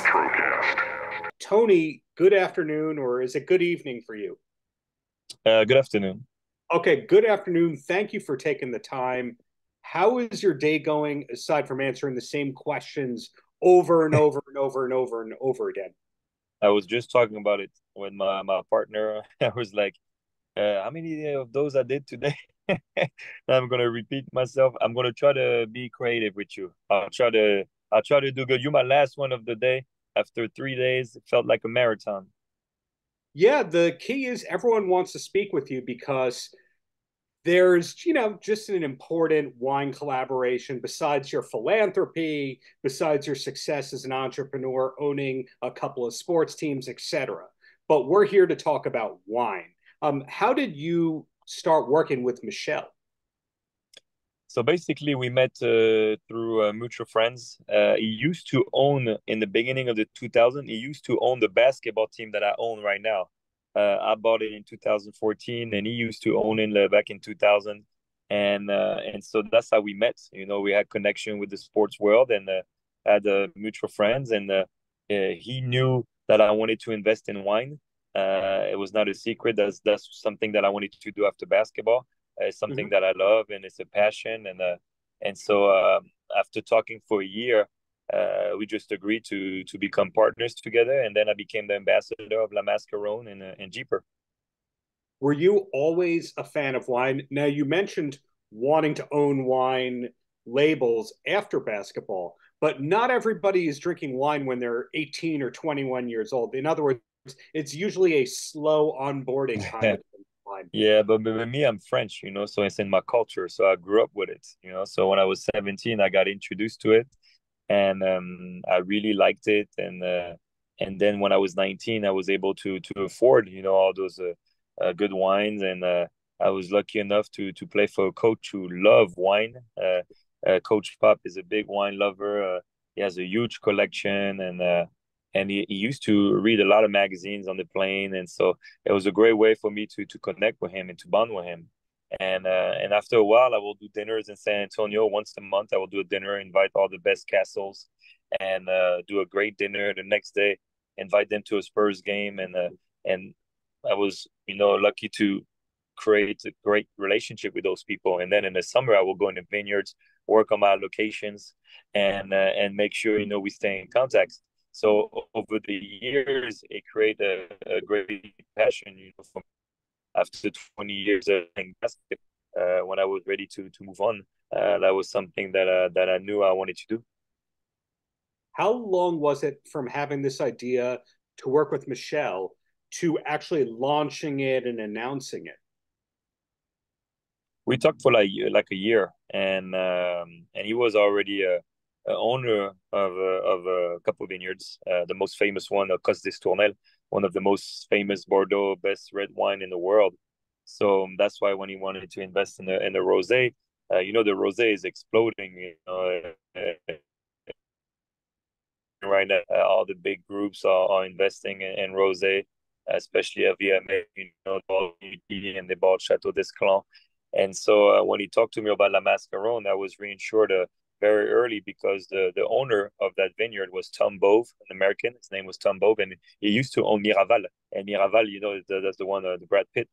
Paltrocast. Tony, good afternoon, or is it good evening for you? Good afternoon. Okay, good afternoon. Thank you for taking the time. How is your day going aside from answering the same questions over and over and over and over and over again? I was just talking about it with my partner. I was like, how many of those I did today? I'm gonna repeat myself. I'm gonna try to be creative with you. I'll try to do good. You my last one of the day. After 3 days, it felt like a marathon. Yeah, the key is everyone wants to speak with you because there's, just an important wine collaboration besides your philanthropy, besides your success as an entrepreneur, owning a couple of sports teams, etc. But we're here to talk about wine. How did you start working with Michel? So basically, we met through mutual friends. He used to own in the beginning of the 2000. He used to own the basketball team that I own right now. I bought it in 2014, and he used to own it back in 2000. And so that's how we met. We had connection with the sports world and had mutual friends. And he knew that I wanted to invest in wine. It was not a secret. That's something that I wanted to do after basketball. It's something Mhm. that I love and it's a passion. And so after talking for a year, we just agreed to become partners together. And then I became the ambassador of La Mascarone in Jeeper. Were you always a fan of wine? Now, you mentioned wanting to own wine labels after basketball, but not everybody is drinking wine when they're 18 or 21 years old. In other words, it's usually a slow onboarding kind of wine. Yeah, but me, I'm French, so it's in my culture. So I grew up with it. So when I was 17, I got introduced to it, and I really liked it. And then when I was 19, I was able to afford all those good wines, and I was lucky enough to play for a coach who loved wine. Coach Pop is a big wine lover. He has a huge collection, and he used to read a lot of magazines on the plane, and so it was a great way for me to connect with him and to bond with him. And after a while, I will do dinners in San Antonio once a month. I will do a dinner, invite all the best castles, and do a great dinner the next day. Invite them to a Spurs game, and I was lucky to create a great relationship with those people. And then in the summer, I will go in the vineyards, work on my locations, and make sure we stay in contact. So over the years, it created a great passion, for after 20 years of playing basketball, when I was ready to move on, that was something that I knew I wanted to do. How long was it from having this idea to work with Michelle to actually launching it and announcing it? We talked for like a year, and he was already a owner of a couple of vineyards. The most famous one, Cos d'Estournel, one of the most famous Bordeaux best red wine in the world. So that's why when he wanted to invest in the rosé, the rosé is exploding. Right now, all the big groups are investing in rosé, especially VMA, and they bought Chateau d'Esclans. And so when he talked to me about La Mascarone, I was reassured very early because the owner of that vineyard was Tom Bove, an American. His name was Tom Bove, and he used to own Miraval. And Miraval, that's the one, the Brad Pitt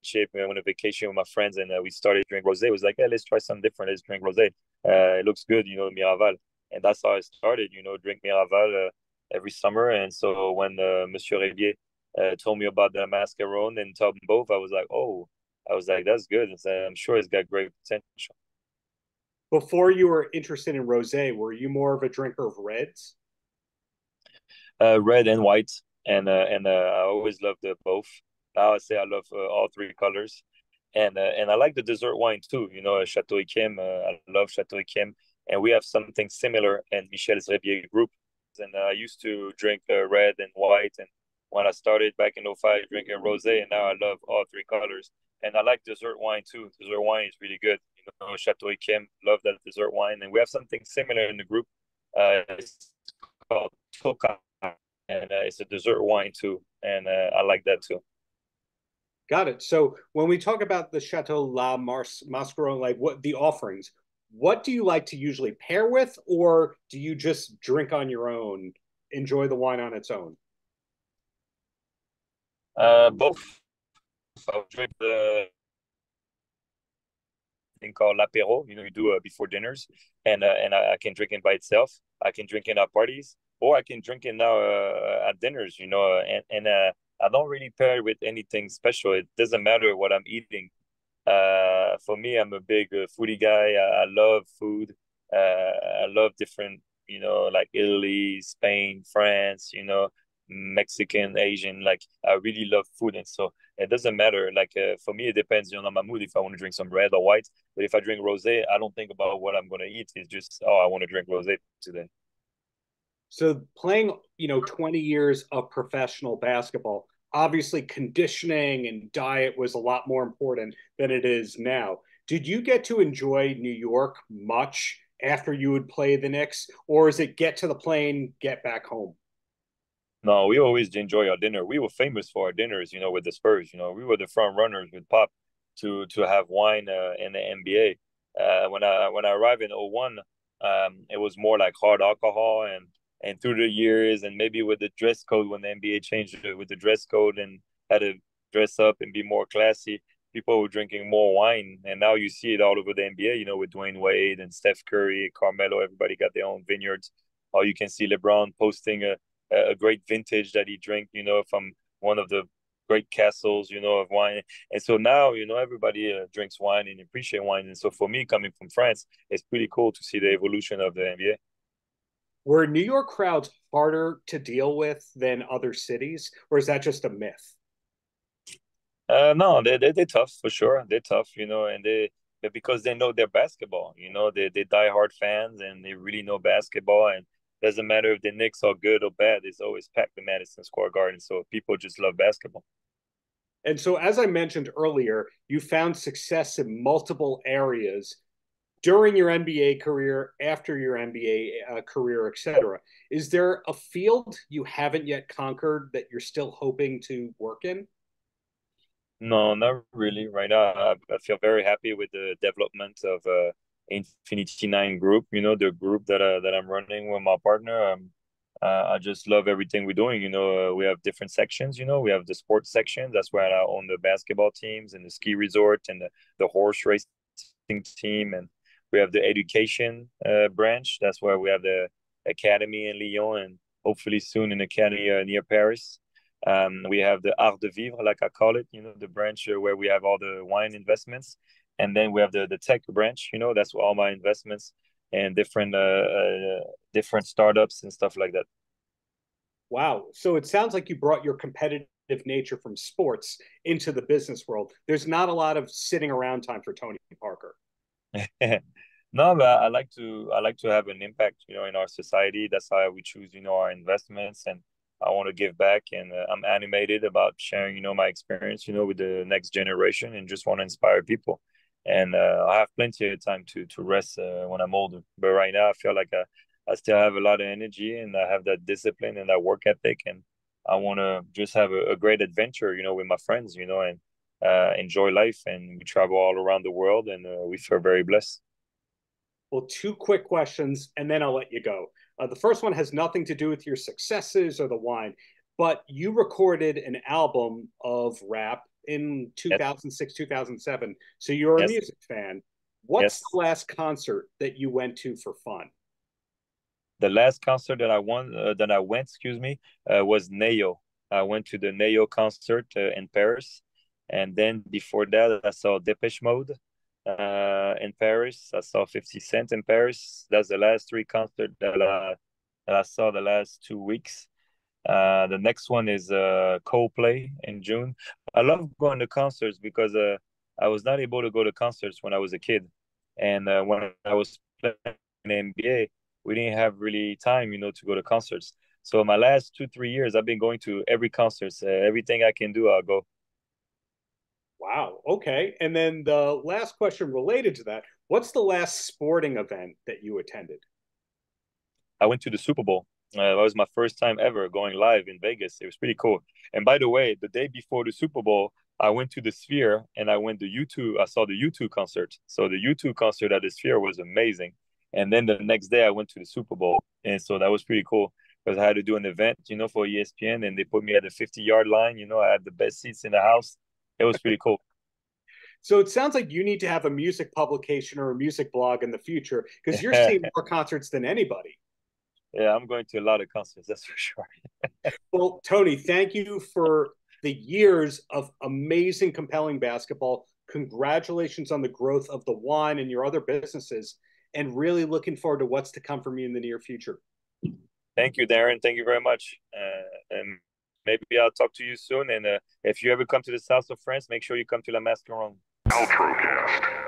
shape. I went on vacation with my friends, and we started drinking rosé. It was like, hey, let's try something different. Let's drink rosé. It looks good, Miraval. And that's how I started, drink Miraval every summer. And so when Monsieur Reybier told me about the mascarone and Tom Bove, I was like, oh, that's good. I'm sure it's got great potential. Before you were interested in rosé, were you more of a drinker of reds? Red and white, and I always loved both. I would say I love all three colors, and I like the dessert wine too. Chateau Yquem. I love Chateau Yquem, and we have something similar in Michel's Reybier group. And I used to drink red and white, and when I started back in '05 drinking rosé, and now I love all three colors. And I like dessert wine too. Dessert wine is really good. Chateau Yquem, love that dessert wine, and we have something similar in the group. It's called Toka, and it's a dessert wine too, and I like that too. Got it. So when we talk about the Chateau La Mascaron, like what the offerings, what do you like to usually pair with, or do you just drink on your own, enjoy the wine on its own? Both. I'll drink the thing called l'apéro. You know, you do before dinners, and I can drink it by itself. I can drink it at parties, or I can drink it now at dinners. You know, and I don't really pair it with anything special. It doesn't matter what I'm eating. For me, I'm a big foodie guy. I love food. I love different, you know, like Italy, Spain, France, you know, Mexican, Asian. Like I really love food, and so it doesn't matter. Like for me, it depends, you know, on my mood. If I want to drink some red or white, but if I drink rosé, I don't think about what I'm gonna eat. It's just, oh, I want to drink rosé today. So playing, 20 years of professional basketball, obviously conditioning and diet was a lot more important than it is now. Did you get to enjoy New York much after you would play the Knicks, or is it get to the plane, get back home? No, we always enjoy our dinner. We were famous for our dinners, you know, with the Spurs. You know, we were the front runners with Pop to have wine in the NBA. When I arrived in '01, it was more like hard alcohol, and through the years, and maybe with the dress code when the NBA changed it with the dress code and had to dress up and be more classy, people were drinking more wine, and now you see it all over the NBA. You know, with Dwayne Wade and Steph Curry, Carmelo, everybody got their own vineyards. Or you can see LeBron posting a great vintage that he drank, you know, from one of the great castles, you know, of wine. And so now, you know, everybody drinks wine and appreciate wine. And so for me, coming from France, it's pretty cool to see the evolution of the NBA. Were New York crowds harder to deal with than other cities, or is that just a myth? No, they're tough for sure. They're tough, you know, and they because they know their basketball. You know, they die hard fans and they really know basketball. And doesn't matter if the Knicks are good or bad, it's always packed the Madison Square Garden. So people just love basketball. And so, as I mentioned earlier, you found success in multiple areas during your NBA career, after your NBA career, et cetera. Is there a field you haven't yet conquered that you're still hoping to work in? No, not really. Right now, I feel very happy with the development of Infinity Nine Group. You know, the group that I'm running with my partner. I just love everything we're doing. You know, we have different sections. You know, we have the sports section. That's where I own the basketball teams and the ski resort and the horse racing team. And we have the education branch. That's where we have the academy in Lyon and hopefully soon an academy near Paris. We have the Art de Vivre, like I call it, you know, the branch where we have all the wine investments. And then we have the tech branch, you know, that's all my investments and different startups and stuff like that. Wow. So it sounds like you brought your competitive nature from sports into the business world. There's not a lot of sitting around time for Tony Parker. No, but I like to have an impact, you know, in our society. That's how we choose, you know, our investments, and I want to give back. And I'm animated about sharing, you know, my experience, you know, with the next generation, and just want to inspire people. And I have plenty of time to rest when I'm older. But right now, I feel like I still have a lot of energy, and I have that discipline and that work ethic, and I want to just have a great adventure, you know, with my friends, you know, and enjoy life. And we travel all around the world, and we feel very blessed. Well, two quick questions, and then I'll let you go. The first one has nothing to do with your successes or the wine, but you recorded an album of rap in Yes, 2006, 2007. So you're a yes, music fan. What's yes. the last concert that you went to for fun? The last concert that I went, excuse me, was Neo. I went to the Neo concert in Paris, and then before that, I saw Depeche Mode in Paris. I saw 50 Cent in Paris. That's the last three concerts that I saw the last 2 weeks. The next one is Coldplay in June. I love going to concerts because I was not able to go to concerts when I was a kid, and when I was playing in the NBA, we didn't have really time, you know, to go to concerts. So my last 2 3 years, I've been going to every concert. Everything I can do, I'll go. Wow. Okay. And then the last question related to that, what's the last sporting event that you attended? I went to the Super Bowl. That was my first time ever going live in Vegas. It was pretty cool. And by the way, the day before the Super Bowl, I went to the Sphere and I went to U2. I saw the U2 concert. So the U2 concert at the Sphere was amazing. And then the next day I went to the Super Bowl. And so that was pretty cool because I had to do an event, for ESPN, and they put me at the 50-yard line. I had the best seats in the house. It was pretty cool. So it sounds like you need to have a music publication or a music blog in the future because you're seeing more concerts than anybody. Yeah, I'm going to a lot of concerts, that's for sure. Well, Tony, thank you for the years of amazing, compelling basketball. Congratulations on the growth of the wine and your other businesses, and really looking forward to what's to come from you in the near future. Thank you, Darren. Thank you very much. And maybe I'll talk to you soon. And if you ever come to the south of France, make sure you come to La Mascaron. Paltrocast.